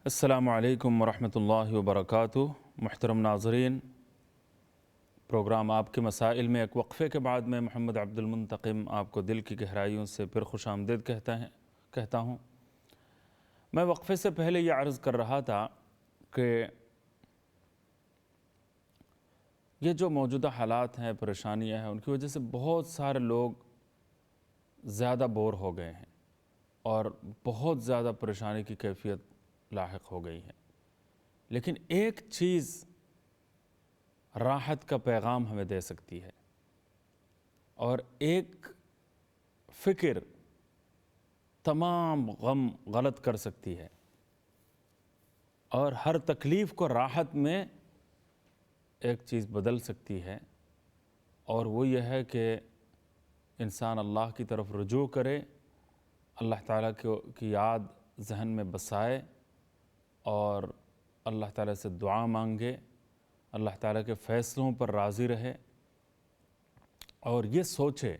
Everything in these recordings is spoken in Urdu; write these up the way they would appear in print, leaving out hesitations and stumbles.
السلام علیکم ورحمۃ اللہ وبرکاتہ۔ محترم ناظرین، پروگرام آپ کے مسائل میں ایک وقفے کے بعد میں محمد عبد المنتقم آپ کو دل کی گہرائیوں سے پھر خوش آمدید کہتا ہوں۔ میں وقفے سے پہلے یہ عرض کر رہا تھا کہ یہ جو موجودہ حالات ہیں، پریشانیاں ہیں، ان کی وجہ سے بہت سارے لوگ زیادہ بور ہو گئے ہیں اور بہت زیادہ پریشانی کی کیفیت لاحق ہو گئی ہے۔ لیکن ایک چیز راحت کا پیغام ہمیں دے سکتی ہے، اور ایک فکر تمام غم غلط کر سکتی ہے اور ہر تکلیف کو راحت میں ایک چیز بدل سکتی ہے، اور وہ یہ ہے کہ انسان اللہ کی طرف رجوع کرے، اللہ تعالیٰ کی یاد ذہن میں بسائے اور اللہ تعالیٰ سے دعا مانگے، اللہ تعالیٰ کے فیصلوں پر راضی رہے، اور یہ سوچے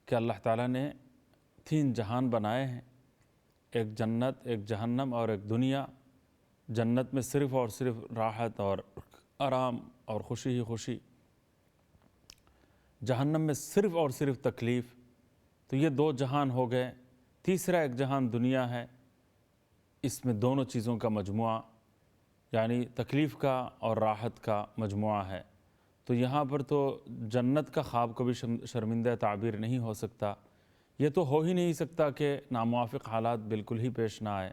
کہ اللہ تعالیٰ نے 3 جہان بنائے ہیں، ایک جنت، ایک جہنم اور ایک دنیا۔ جنت میں صرف اور صرف راحت اور آرام اور خوشی ہی خوشی، جہنم میں صرف اور صرف تکلیف۔ تو یہ 2 جہان ہو گئے۔ تیسرا ایک جہان دنیا ہے، اس میں دونوں چیزوں کا مجموعہ، یعنی تکلیف کا اور راحت کا مجموعہ ہے۔ تو یہاں پر تو جنت کا خواب کبھی شرمندہ تعبیر نہیں ہو سکتا۔ یہ تو ہو ہی نہیں سکتا کہ ناموافق حالات بالکل ہی پیش نہ آئے،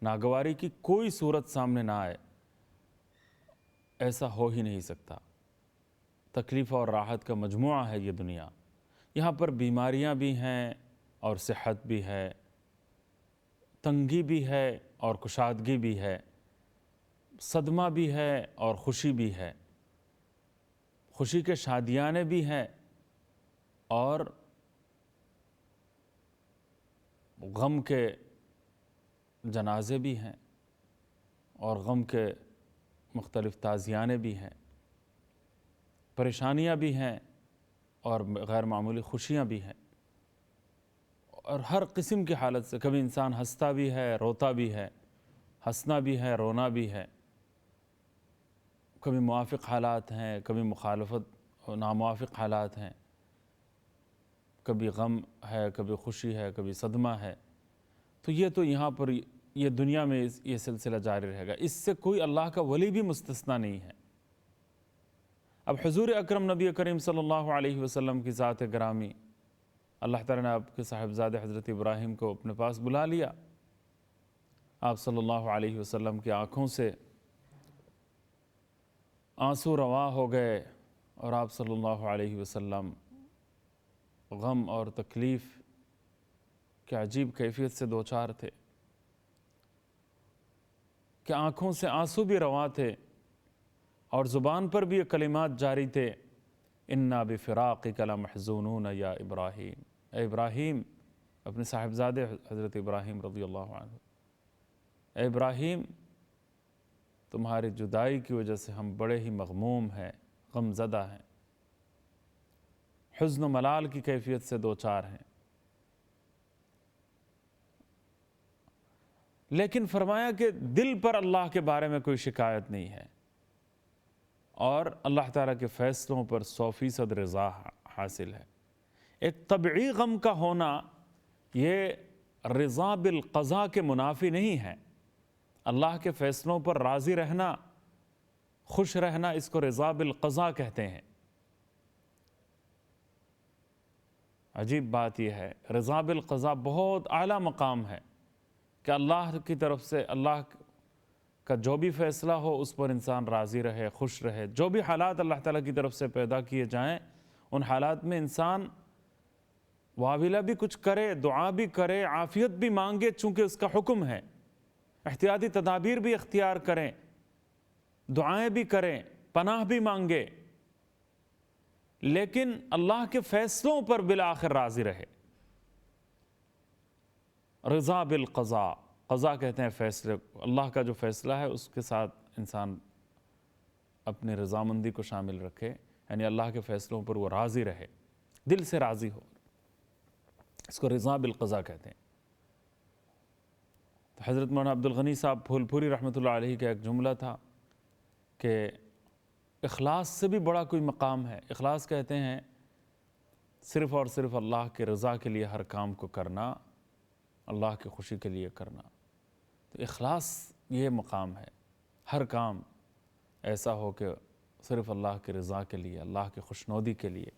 ناگواری کی کوئی صورت سامنے نہ آئے، ایسا ہو ہی نہیں سکتا۔ تکلیف اور راحت کا مجموعہ ہے یہ دنیا۔ یہاں پر بیماریاں بھی ہیں اور صحت بھی ہے، تنگی بھی ہے اور کشادگی بھی ہے، صدمہ بھی ہے اور خوشی بھی ہے، خوشی کے شادیانے بھی ہیں اور غم کے جنازے بھی ہیں اور غم کے مختلف تعزیانے بھی ہیں، پریشانیاں بھی ہیں اور غیر معمولی خوشیاں بھی ہیں، اور ہر قسم کی حالت سے کبھی انسان ہنستا بھی ہے، روتا بھی ہے، ہنسنا بھی ہے، رونا بھی ہے، کبھی موافق حالات ہیں، کبھی مخالفت و ناموافق حالات ہیں، کبھی غم ہے، کبھی خوشی ہے، کبھی صدمہ ہے۔ تو یہ تو یہاں پر یہ دنیا میں یہ سلسلہ جاری رہے گا، اس سے کوئی اللہ کا ولی بھی مستثنیٰ نہیں ہے۔ اب حضور اکرم نبی کریم صلی اللہ علیہ وسلم کی ذات گرامی، اللہ تعالیٰ نے آپ کے صاحبزادے حضرت ابراہیم کو اپنے پاس بلا لیا۔ آپ صلی اللہ علیہ وسلم کی آنکھوں سے آنسو رواں ہو گئے اور آپ صلی اللہ علیہ وسلم غم اور تکلیف کے عجیب کیفیت سے دوچار تھے کہ آنکھوں سے آنسو بھی رواں تھے اور زبان پر بھی یہ کلمات جاری تھے، اِنَّا بِفِرَاقِكَ لَمَحْزُونُونَ یا ابراہیم۔ اے ابراہیم، اپنے صاحبزادے حضرت ابراہیم رضی اللہ عنہ، اے ابراہیم، تمہاری جدائی کی وجہ سے ہم بڑے ہی مغموم ہیں، غم زدہ ہیں، حزن و ملال کی کیفیت سے دوچار ہیں۔ لیکن فرمایا کہ دل پر اللہ کے بارے میں کوئی شکایت نہیں ہے، اور اللہ تعالیٰ کے فیصلوں پر 100% رضا حاصل ہے۔ ایک طبعی غم کا ہونا یہ رضا بالقضاء کے منافی نہیں ہے۔ اللہ کے فیصلوں پر راضی رہنا، خوش رہنا، اس کو رضا بالقضاء کہتے ہیں۔ عجیب بات یہ ہے، رضا بالقضاء بہت اعلیٰ مقام ہے کہ اللہ کی طرف سے اللہ کا جو بھی فیصلہ ہو اس پر انسان راضی رہے، خوش رہے۔ جو بھی حالات اللہ تعالیٰ کی طرف سے پیدا کیے جائیں، ان حالات میں انسان واویلا بھی کچھ کرے، دعا بھی کرے، عافیت بھی مانگے، چونکہ اس کا حکم ہے، احتیاطی تدابیر بھی اختیار کریں، دعائیں بھی کریں، پناہ بھی مانگے، لیکن اللہ کے فیصلوں پر بالآخر راضی رہے۔ رضا بالقضاء، قضاء کہتے ہیں فیصلے، اللہ کا جو فیصلہ ہے اس کے ساتھ انسان اپنی رضامندی کو شامل رکھے، یعنی اللہ کے فیصلوں پر وہ راضی رہے، دل سے راضی ہو، اس کو رضا بالقضاء کہتے ہیں۔ تو حضرت مولانا عبدالغنی صاحب پھول پوری رحمۃ اللہ علیہ کا ایک جملہ تھا کہ اخلاص سے بھی بڑا کوئی مقام ہے. اخلاص کہتے ہیں صرف اور صرف اللہ کے رضا کے لیے ہر کام کو کرنا، اللہ کی خوشی کے لیے کرنا. تو اخلاص یہ مقام ہے، ہر کام ایسا ہو کہ صرف اللہ کی رضا کے لیے، اللہ کی خوشنودی کے لیے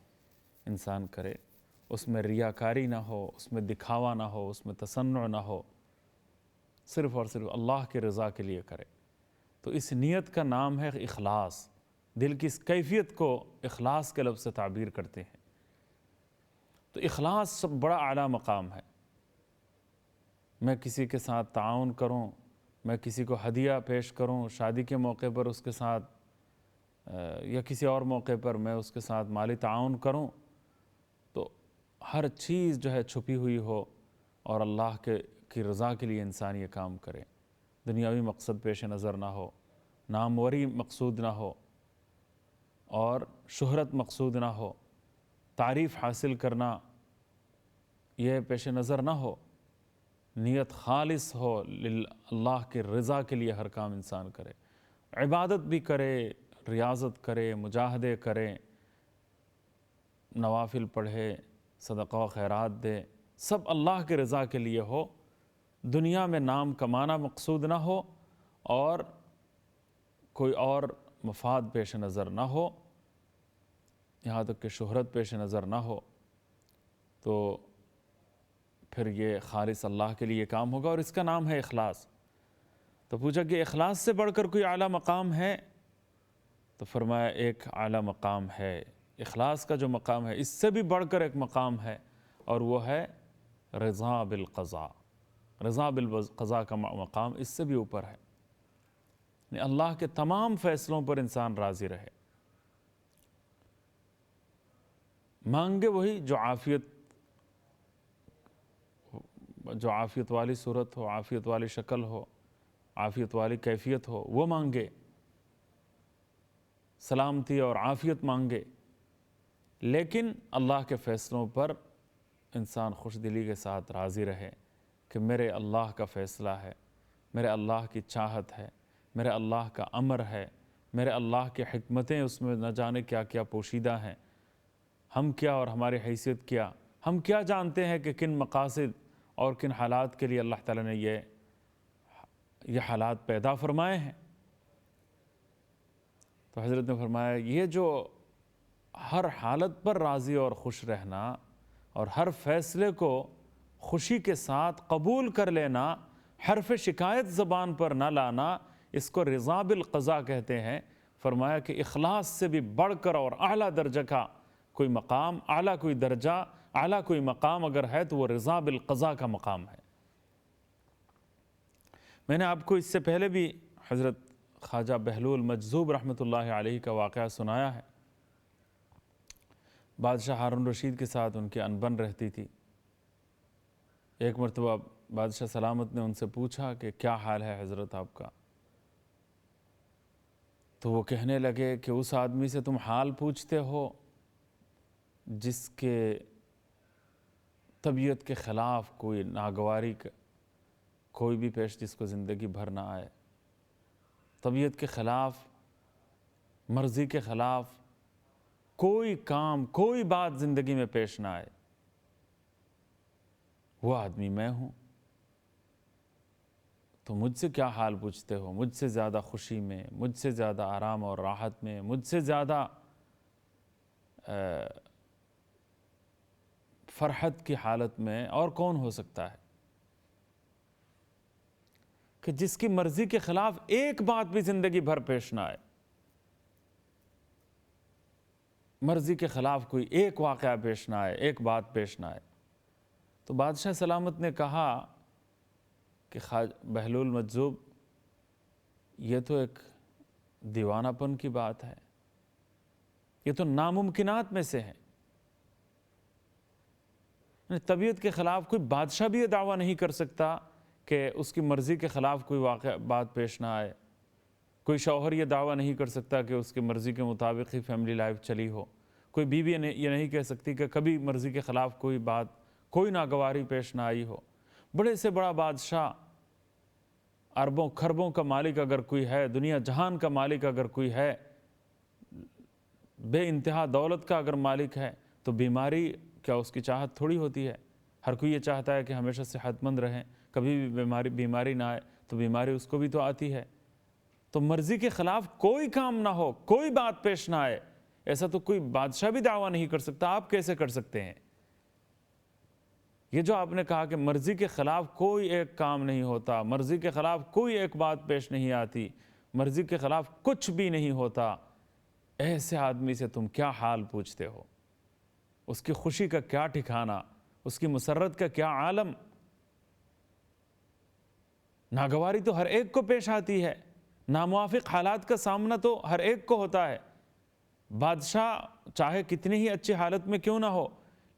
انسان کرے، اس میں ریاکاری نہ ہو، اس میں دکھاوا نہ ہو، اس میں تصنع نہ ہو، صرف اور صرف اللہ کی رضا کے لیے کرے. تو اس نیت کا نام ہے اخلاص. دل کی اس کیفیت کو اخلاص کے لفظ سے تعبیر کرتے ہیں. تو اخلاص سب بڑا اعلیٰ مقام ہے. میں کسی کے ساتھ تعاون کروں، میں کسی کو ہدیہ پیش کروں، شادی کے موقع پر اس کے ساتھ یا کسی اور موقع پر میں اس کے ساتھ مالی تعاون کروں، تو ہر چیز جو ہے چھپی ہوئی ہو اور اللہ کی رضا کے لیے انسان یہ کام کرے. دنیاوی مقصد پیش نظر نہ ہو، ناموری مقصود نہ ہو، اور شہرت مقصود نہ ہو، تعریف حاصل کرنا یہ پیش نظر نہ ہو. نیت خالص ہو، اللہ کے رضا کے لیے ہر کام انسان کرے. عبادت بھی کرے، ریاضت کرے، مجاہدے کرے، نوافل پڑھے، صدقہ و خیرات دے، سب اللہ کے رضا کے لیے ہو. دنیا میں نام کمانا مقصود نہ ہو اور کوئی اور مفاد پیش نظر نہ ہو، یہاں تک کہ شہرت پیش نظر نہ ہو. تو پھر یہ خالص اللہ کے لیے کام ہوگا اور اس کا نام ہے اخلاص. تو پوچھا کہ اخلاص سے بڑھ کر کوئی اعلیٰ مقام ہے؟ تو فرمایا ایک اعلیٰ مقام ہے. اخلاص کا جو مقام ہے اس سے بھی بڑھ کر ایک مقام ہے، اور وہ ہے رضا بالقضاء. رضا بالقضاء کا مقام اس سے بھی اوپر ہے. یعنی اللہ کے تمام فیصلوں پر انسان راضی رہے. مانگے وہی جو عافیت والی صورت ہو، عافیت والی شکل ہو، عافیت والی کیفیت ہو، وہ مانگے. سلامتی اور عافیت مانگے، لیکن اللہ کے فیصلوں پر انسان خوش دلی کے ساتھ راضی رہے کہ میرے اللہ کا فیصلہ ہے، میرے اللہ کی چاہت ہے، میرے اللہ کا امر ہے، میرے اللہ کی حکمتیں اس میں نہ جانے کیا کیا پوشیدہ ہیں. ہم کیا اور ہماری حیثیت کیا، ہم کیا جانتے ہیں کہ کن مقاصد اور کن حالات کے لیے اللہ تعالیٰ نے یہ حالات پیدا فرمائے ہیں. تو حضرت نے فرمایا یہ جو ہر حالت پر راضی اور خوش رہنا اور ہر فیصلے کو خوشی کے ساتھ قبول کر لینا، حرف شکایت زبان پر نہ لانا، اس کو رضا بالقضاء کہتے ہیں. فرمایا کہ اخلاص سے بھی بڑھ کر اور اعلیٰ درجہ کا کوئی مقام، اعلیٰ کوئی درجہ، اعلیٰ کوئی مقام اگر ہے تو وہ رضا بالقضاء کا مقام ہے. میں نے آپ کو اس سے پہلے بھی حضرت خواجہ بہلول مجذوب رحمۃ اللہ علیہ کا واقعہ سنایا ہے. بادشاہ ہارون رشید کے ساتھ ان کی انبن رہتی تھی. ایک مرتبہ بادشاہ سلامت نے ان سے پوچھا کہ کیا حال ہے حضرت آپ کا؟ تو وہ کہنے لگے کہ اس آدمی سے تم حال پوچھتے ہو جس کے طبیعت کے خلاف کوئی ناگواری کوئی بھی پیش جس کو زندگی بھر نہ آئے، طبیعت کے خلاف، مرضی کے خلاف کوئی کام، کوئی بات زندگی میں پیش نہ آئے، وہ آدمی میں ہوں. تو مجھ سے کیا حال پوچھتے ہو؟ مجھ سے زیادہ خوشی میں، مجھ سے زیادہ آرام اور راحت میں، مجھ سے زیادہ فرحت کی حالت میں اور کون ہو سکتا ہے کہ جس کی مرضی کے خلاف ایک بات بھی زندگی بھر پیش نہ آئے، مرضی کے خلاف کوئی ایک واقعہ پیش نہ آئے، ایک بات پیش نہ آئے. تو بادشاہ سلامت نے کہا کہ بہلول مجذوب، یہ تو ایک دیوانہ پن کی بات ہے، یہ تو ناممکنات میں سے ہے. طبیعت کے خلاف کوئی بادشاہ بھی یہ دعویٰ نہیں کر سکتا کہ اس کی مرضی کے خلاف کوئی واقعہ بات پیش نہ آئے. کوئی شوہر یہ دعویٰ نہیں کر سکتا کہ اس کی مرضی کے مطابق ہی فیملی لائف چلی ہو. کوئی بیوی یہ نہیں کہہ سکتی کہ کبھی مرضی کے خلاف کوئی بات، کوئی ناگواری پیش نہ آئی ہو. بڑے سے بڑا بادشاہ اربوں خربوں کا مالک اگر کوئی ہے، دنیا جہان کا مالک اگر کوئی ہے، بے انتہا دولت کا اگر مالک ہے، تو بیماری کیا اس کی چاہت تھوڑی ہوتی ہے؟ ہر کوئی یہ چاہتا ہے کہ ہمیشہ صحت مند رہیں، کبھی بھی بیماری نہ آئے، تو بیماری اس کو بھی تو آتی ہے۔ تو مرضی کے خلاف کوئی کام نہ ہو، کوئی بات پیش نہ آئے، ایسا تو کوئی بادشاہ بھی دعویٰ نہیں کر سکتا، آپ کیسے کر سکتے ہیں؟ یہ جو آپ نے کہا کہ مرضی کے خلاف کوئی ایک کام نہیں ہوتا، مرضی کے خلاف کوئی ایک بات پیش نہیں آتی، مرضی کے خلاف کچھ بھی نہیں ہوتا، ایسے آدمی سے تم کیا حال پوچھتے ہو؟ اس کی خوشی کا کیا ٹھکانہ، اس کی مسرت کا کیا عالم؟ ناگواری تو ہر ایک کو پیش آتی ہے، ناموافق حالات کا سامنا تو ہر ایک کو ہوتا ہے۔ بادشاہ چاہے کتنی ہی اچھی حالت میں کیوں نہ ہو،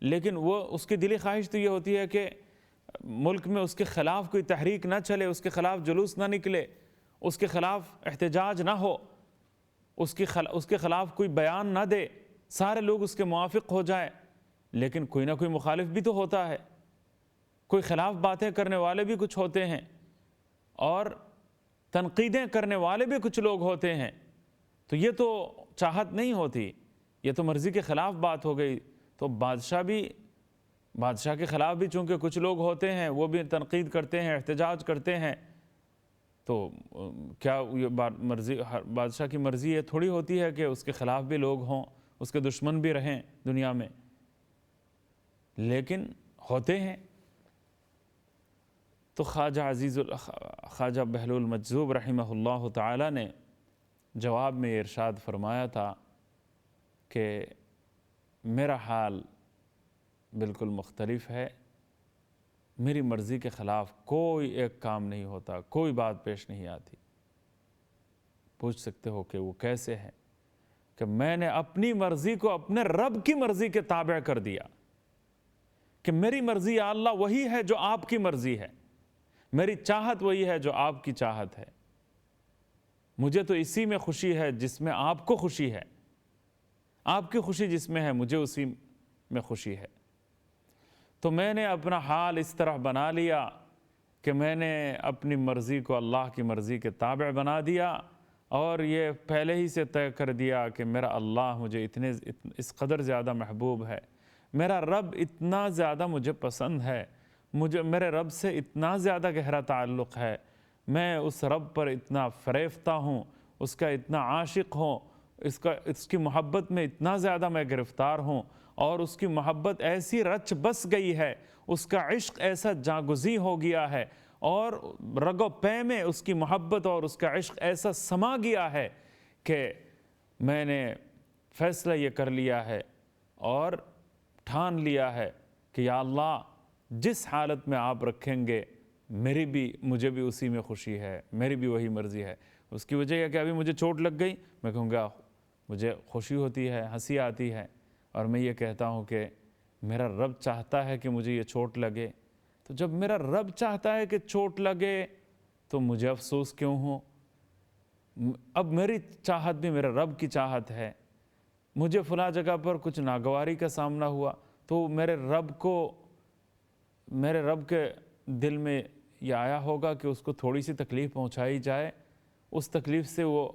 لیکن وہ اس کی دلی خواہش تو یہ ہوتی ہے کہ ملک میں اس کے خلاف کوئی تحریک نہ چلے، اس کے خلاف جلوس نہ نکلے، اس کے خلاف احتجاج نہ ہو، اس کے خلاف کوئی بیان نہ دے، سارے لوگ اس کے موافق ہو جائیں۔ لیکن کوئی نہ کوئی مخالف بھی تو ہوتا ہے، کوئی خلاف باتیں کرنے والے بھی کچھ ہوتے ہیں، اور تنقیدیں کرنے والے بھی کچھ لوگ ہوتے ہیں۔ تو یہ تو چاہت نہیں ہوتی، یہ تو مرضی کے خلاف بات ہو گئی۔ تو بادشاہ کے خلاف بھی چونکہ کچھ لوگ ہوتے ہیں، وہ بھی تنقید کرتے ہیں، احتجاج کرتے ہیں، تو کیا یہ بادشاہ کی مرضی یہ تھوڑی ہوتی ہے کہ اس کے خلاف بھی لوگ ہوں، اس کے دشمن بھی رہیں دنیا میں؟ لیکن ہوتے ہیں۔ تو خواجہ بہلول مجذوب رحمہ اللہ تعالی نے جواب میں یہ ارشاد فرمایا تھا کہ میرا حال بالکل مختلف ہے، میری مرضی کے خلاف کوئی ایک کام نہیں ہوتا، کوئی بات پیش نہیں آتی۔ پوچھ سکتے ہو کہ وہ کیسے ہے؟ کہ میں نے اپنی مرضی کو اپنے رب کی مرضی کے تابع کر دیا، کہ میری مرضی یا اللہ وہی ہے جو آپ کی مرضی ہے، میری چاہت وہی ہے جو آپ کی چاہت ہے، مجھے تو اسی میں خوشی ہے جس میں آپ کو خوشی ہے، آپ کی خوشی جس میں ہے مجھے اسی میں خوشی ہے۔ تو میں نے اپنا حال اس طرح بنا لیا کہ میں نے اپنی مرضی کو اللہ کی مرضی کے تابع بنا دیا، اور یہ پہلے ہی سے طے کر دیا کہ میرا اللہ مجھے اس قدر زیادہ محبوب ہے، میرا رب اتنا زیادہ مجھے پسند ہے، میرے رب سے اتنا زیادہ گہرا تعلق ہے، میں اس رب پر اتنا فریفتہ ہوں، اس کا اتنا عاشق ہوں، اس کی محبت میں اتنا زیادہ میں گرفتار ہوں، اور اس کی محبت ایسی رچ بس گئی ہے، اس کا عشق ایسا جاگزی ہو گیا ہے، اور رگ و پے میں اس کی محبت اور اس کا عشق ایسا سما گیا ہے کہ میں نے فیصلہ یہ کر لیا ہے اور ٹھان لیا ہے کہ یا اللہ جس حالت میں آپ رکھیں گے مجھے بھی اسی میں خوشی ہے، میری بھی وہی مرضی ہے۔ اس کی وجہ یہ کہ ابھی مجھے چوٹ لگ گئی، میں کہوں گا مجھے خوشی ہوتی ہے، ہنسی آتی ہے، اور میں یہ کہتا ہوں کہ میرا رب چاہتا ہے کہ مجھے یہ چوٹ لگے۔ تو جب میرا رب چاہتا ہے کہ چوٹ لگے تو مجھے افسوس کیوں ہو؟ اب میری چاہت بھی میرے رب کی چاہت ہے، مجھے فلاں جگہ پر کچھ ناگواری کا سامنا ہوا تو میرے رب کے دل میں یہ آیا ہوگا کہ اس کو تھوڑی سی تکلیف پہنچائی جائے، اس تکلیف سے وہ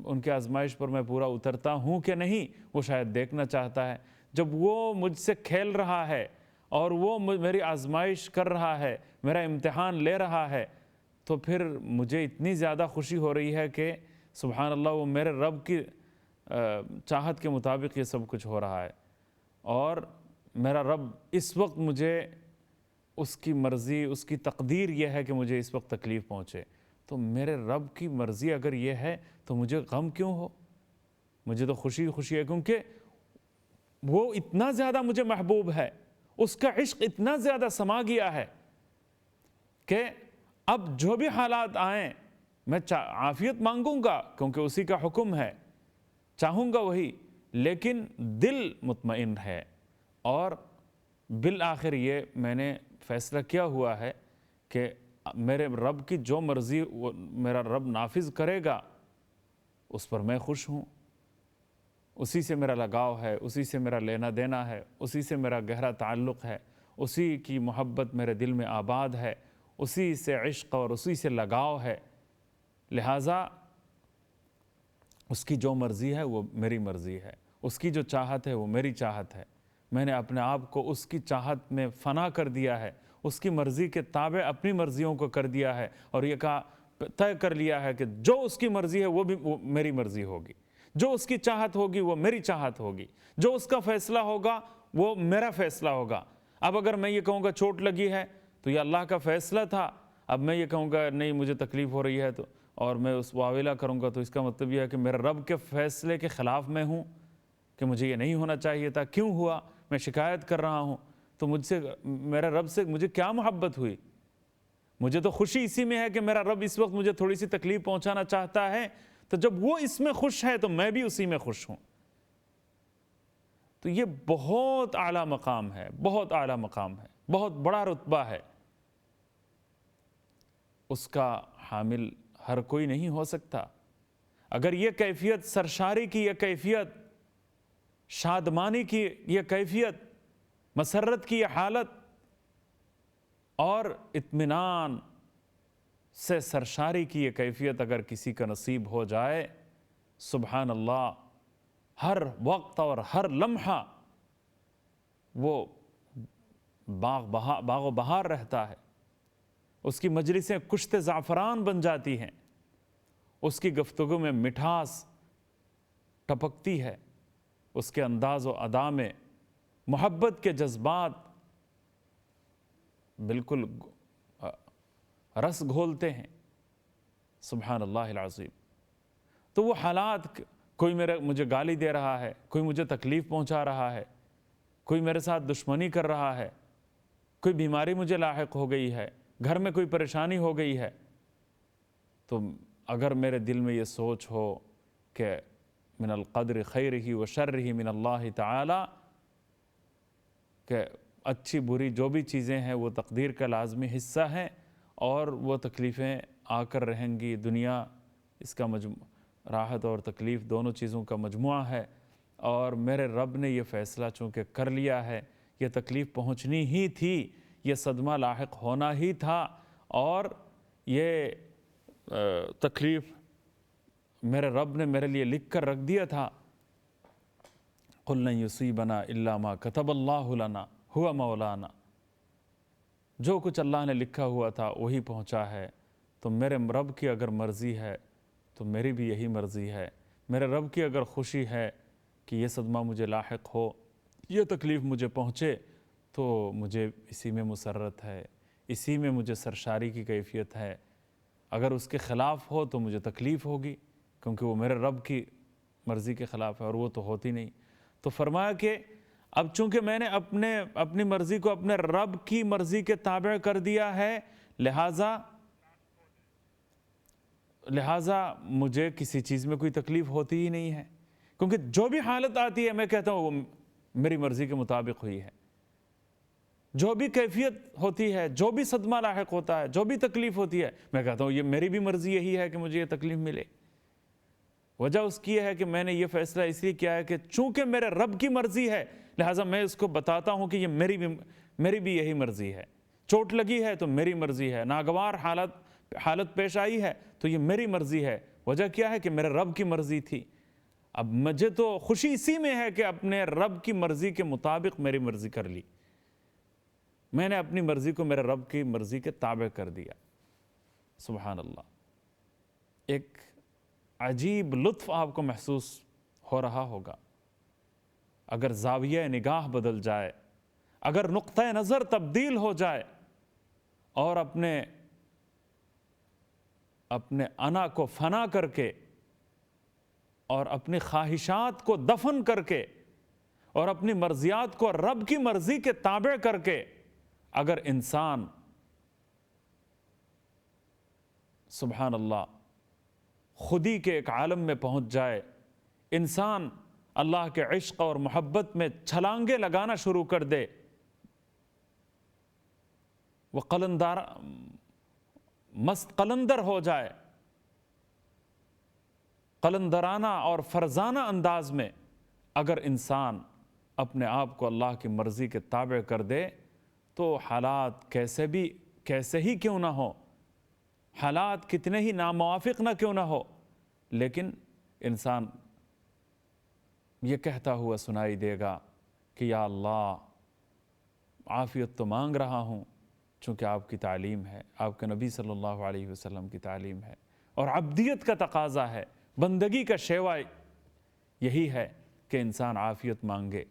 ان کے آزمائش پر میں پورا اترتا ہوں کہ نہیں، وہ شاید دیکھنا چاہتا ہے۔ جب وہ مجھ سے کھیل رہا ہے اور وہ میری آزمائش کر رہا ہے، میرا امتحان لے رہا ہے، تو پھر مجھے اتنی زیادہ خوشی ہو رہی ہے کہ سبحان اللہ وہ میرے رب کی چاہت کے مطابق یہ سب کچھ ہو رہا ہے، اور میرا رب اس وقت مجھے اس کی مرضی، اس کی تقدیر یہ ہے کہ مجھے اس وقت تکلیف پہنچے، تو میرے رب کی مرضی اگر یہ ہے تو مجھے غم کیوں ہو؟ مجھے تو خوشی ہے، کیونکہ وہ اتنا زیادہ مجھے محبوب ہے، اس کا عشق اتنا زیادہ سما گیا ہے کہ اب جو بھی حالات آئیں میں عافیت مانگوں گا، کیونکہ اسی کا حکم ہے، چاہوں گا وہی، لیکن دل مطمئن ہے، اور بالآخر یہ میں نے فیصلہ کیا ہوا ہے کہ میرے رب کی جو مرضی میرا رب نافذ کرے گا اس پر میں خوش ہوں، اسی سے میرا لگاؤ ہے، اسی سے میرا لینا دینا ہے، اسی سے میرا گہرا تعلق ہے، اسی کی محبت میرے دل میں آباد ہے، اسی سے عشق اور اسی سے لگاؤ ہے، لہٰذا اس کی جو مرضی ہے وہ میری مرضی ہے، اس کی جو چاہت ہے وہ میری چاہت ہے۔ میں نے اپنے آپ کو اس کی چاہت میں فنا کر دیا ہے، اس کی مرضی کے تابع اپنی مرضیوں کو کر دیا ہے، اور یہ کہا طے کر لیا ہے کہ جو اس کی مرضی ہے وہ میری مرضی ہوگی، جو اس کی چاہت ہوگی وہ میری چاہت ہوگی، جو اس کا فیصلہ ہوگا وہ میرا فیصلہ ہوگا۔ اب اگر میں یہ کہوں گا چوٹ لگی ہے تو یہ اللہ کا فیصلہ تھا، اب میں یہ کہوں گا نہیں مجھے تکلیف ہو رہی ہے تو اور میں اس واویلا کروں گا، تو اس کا مطلب یہ ہے کہ میرے رب کے فیصلے کے خلاف میں ہوں کہ مجھے یہ نہیں ہونا چاہیے تھا، کیوں ہوا، میں شکایت کر رہا ہوں، تو مجھ سے میرے رب سے مجھے کیا محبت ہوئی؟ مجھے تو خوشی اسی میں ہے کہ میرا رب اس وقت مجھے تھوڑی سی تکلیف پہنچانا چاہتا ہے، تو جب وہ اس میں خوش ہے تو میں بھی اسی میں خوش ہوں۔ تو یہ بہت اعلیٰ مقام ہے، بہت اعلیٰ مقام ہے، بہت بڑا رتبہ ہے، اس کا حامل ہر کوئی نہیں ہو سکتا۔ اگر یہ کیفیت سرشاری کی، یہ کیفیت شادمانی کی، یہ کیفیت مسرت کی، یہ حالت اور اطمینان سے سرشاری کی یہ کیفیت اگر کسی کا نصیب ہو جائے، سبحان اللہ، ہر وقت اور ہر لمحہ وہ باغ و بہار رہتا ہے، اس کی مجلسیں کشت زعفران بن جاتی ہیں، اس کی گفتگو میں مٹھاس ٹپکتی ہے، اس کے انداز و ادا میں محبت کے جذبات بالکل رس گھولتے ہیں، سبحان اللہ العظیم۔ تو وہ حالات، کوئی مجھے گالی دے رہا ہے، کوئی مجھے تکلیف پہنچا رہا ہے، کوئی میرے ساتھ دشمنی کر رہا ہے، کوئی بیماری مجھے لاحق ہو گئی ہے، گھر میں کوئی پریشانی ہو گئی ہے، تو اگر میرے دل میں یہ سوچ ہو کہ من القدر خیرہ و شرہ من اللہ تعالی، کہ اچھی بری جو بھی چیزیں ہیں وہ تقدیر کا لازمی حصہ ہیں، اور وہ تکلیفیں آ کر رہیں گی، دنیا اس کا راحت اور تکلیف دونوں چیزوں کا مجموعہ ہے، اور میرے رب نے یہ فیصلہ چونکہ کر لیا ہے، یہ تکلیف پہنچنی ہی تھی، یہ صدمہ لاحق ہونا ہی تھا، اور یہ تکلیف میرے رب نے میرے لیے لکھ کر رکھ دیا تھا۔ قُلْ لَن يُصِيبَنَا إِلَّا مَا كَتَبَ اللَّهُ لَنَا هُوَ مَوْلَانَا، جو کچھ اللہ نے لکھا ہوا تھا وہی پہنچا ہے، تو میرے رب کی اگر مرضی ہے تو میری بھی یہی مرضی ہے، میرے رب کی اگر خوشی ہے کہ یہ صدمہ مجھے لاحق ہو، یہ تکلیف مجھے پہنچے، تو مجھے اسی میں مسرت ہے، اسی میں مجھے سرشاری کی کیفیت ہے۔ اگر اس کے خلاف ہو تو مجھے تکلیف ہوگی، کیونکہ وہ میرے رب کی مرضی کے خلاف ہے، اور وہ تو ہوتی نہیں۔ تو فرمایا کہ اب چونکہ میں نے اپنی مرضی کو اپنے رب کی مرضی کے تابع کر دیا ہے، لہٰذا مجھے کسی چیز میں کوئی تکلیف ہوتی ہی نہیں ہے، کیونکہ جو بھی حالت آتی ہے میں کہتا ہوں وہ میری مرضی کے مطابق ہوئی ہے، جو بھی کیفیت ہوتی ہے، جو بھی صدمہ لاحق ہوتا ہے، جو بھی تکلیف ہوتی ہے، میں کہتا ہوں یہ میری بھی مرضی یہی ہے کہ مجھے یہ تکلیف ملے۔ وجہ اس کی ہے کہ میں نے یہ فیصلہ اس لیے کیا ہے کہ چونکہ میرے رب کی مرضی ہے، لہٰذا میں اس کو بتاتا ہوں کہ یہ میری بھی یہی مرضی ہے، چوٹ لگی ہے تو میری مرضی ہے، ناگوار حالت پیش آئی ہے تو یہ میری مرضی ہے۔ وجہ کیا ہے کہ میرے رب کی مرضی تھی۔ اب مجھے تو خوشی اسی میں ہے کہ اپنے رب کی مرضی کے مطابق میری مرضی کر لی، میں نے اپنی مرضی کو میرے رب کی مرضی کے تابع کر دیا۔ سبحان اللہ، ایک عجیب لطف آپ کو محسوس ہو رہا ہوگا اگر زاویہ نگاہ بدل جائے، اگر نقطہ نظر تبدیل ہو جائے، اور اپنے انا کو فنا کر کے اور اپنی خواہشات کو دفن کر کے اور اپنی مرضیات کو رب کی مرضی کے تابع کر کے اگر انسان سبحان اللہ خودی کے ایک عالم میں پہنچ جائے، انسان اللہ کے عشق اور محبت میں چھلانگے لگانا شروع کر دے، وہ مست قلندر ہو جائے، قلندرانہ اور فرزانہ انداز میں اگر انسان اپنے آپ کو اللہ کی مرضی کے تابع کر دے، تو حالات کیسے ہی کیوں نہ ہو، حالات کتنے ہی ناموافق نہ کیوں نہ ہو، لیکن انسان یہ کہتا ہوا سنائی دے گا کہ یا اللہ عافیت تو مانگ رہا ہوں، چونکہ آپ کی تعلیم ہے، آپ کے نبی صلی اللہ علیہ وسلم کی تعلیم ہے، اور عبدیت کا تقاضا ہے، بندگی کا شیوا یہی ہے کہ انسان عافیت مانگے۔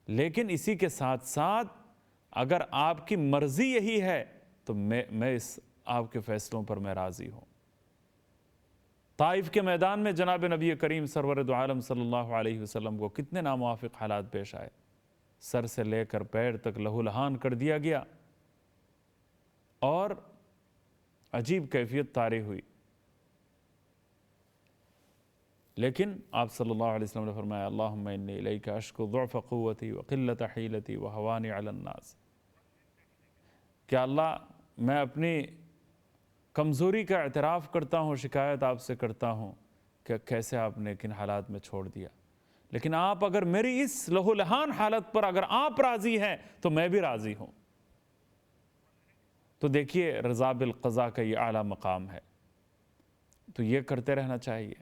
لیکن اسی کے ساتھ ساتھ اگر آپ کی مرضی یہی ہے تو میں اس آپ کے فیصلوں پر میں راضی ہوں۔ طائف کے میدان میں جناب نبی کریم سرور دو عالم صلی اللہ علیہ وسلم کو کتنے ناموافق حالات پیش آئے، سر سے لے کر پیر تک لہو لہان کر دیا گیا اور عجیب کیفیت طاری ہوئی، لیکن آپ صلی اللہ علیہ وسلم نے فرمایا اللہم انی الیک اشکو ضعف قوتی وقلت حیلتی وہوانی علی الناس، کہ اللہ میں اپنی کمزوری کا اعتراف کرتا ہوں، شکایت آپ سے کرتا ہوں کہ کیسے آپ نے کن حالات میں چھوڑ دیا، لیکن آپ اگر میری اس لہو لہان حالت پر اگر آپ راضی ہیں تو میں بھی راضی ہوں۔ تو دیکھیے رضا بالقضاء کا یہ اعلیٰ مقام ہے، تو یہ کرتے رہنا چاہیے۔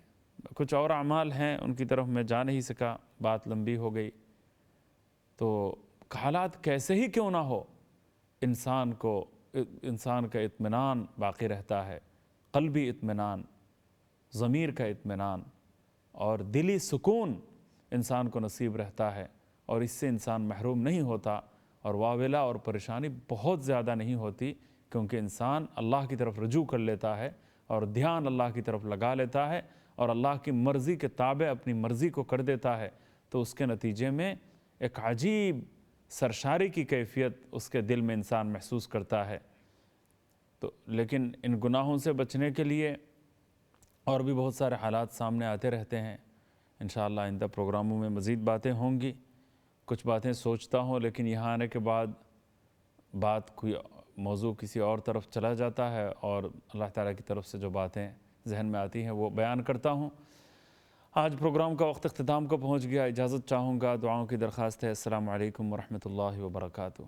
کچھ اور اعمال ہیں ان کی طرف میں جا نہیں سکا، بات لمبی ہو گئی، تو حالات کیسے ہی کیوں نہ ہو، انسان کا اطمینان باقی رہتا ہے، قلبی اطمینان، ضمیر کا اطمینان اور دلی سکون انسان کو نصیب رہتا ہے، اور اس سے انسان محروم نہیں ہوتا اور واویلا اور پریشانی بہت زیادہ نہیں ہوتی، کیونکہ انسان اللہ کی طرف رجوع کر لیتا ہے اور دھیان اللہ کی طرف لگا لیتا ہے اور اللہ کی مرضی کے تابع اپنی مرضی کو کر دیتا ہے، تو اس کے نتیجے میں ایک عجیب سرشاری کی کیفیت اس کے دل میں انسان محسوس کرتا ہے۔ تو لیکن ان گناہوں سے بچنے کے لیے اور بھی بہت سارے حالات سامنے آتے رہتے ہیں، انشاءاللہ آئندہ پروگراموں میں مزید باتیں ہوں گی۔ کچھ باتیں سوچتا ہوں لیکن یہاں آنے کے بعد بات کوئی موضوع کسی اور طرف چلا جاتا ہے، اور اللہ تعالیٰ کی طرف سے جو باتیں ذہن میں آتی ہیں وہ بیان کرتا ہوں۔ آج پروگرام کا وقت اختتام کو پہنچ گیا، اجازت چاہوں گا، دعاؤں کی درخواست ہے۔ السلام علیکم ورحمۃ اللہ وبرکاتہ۔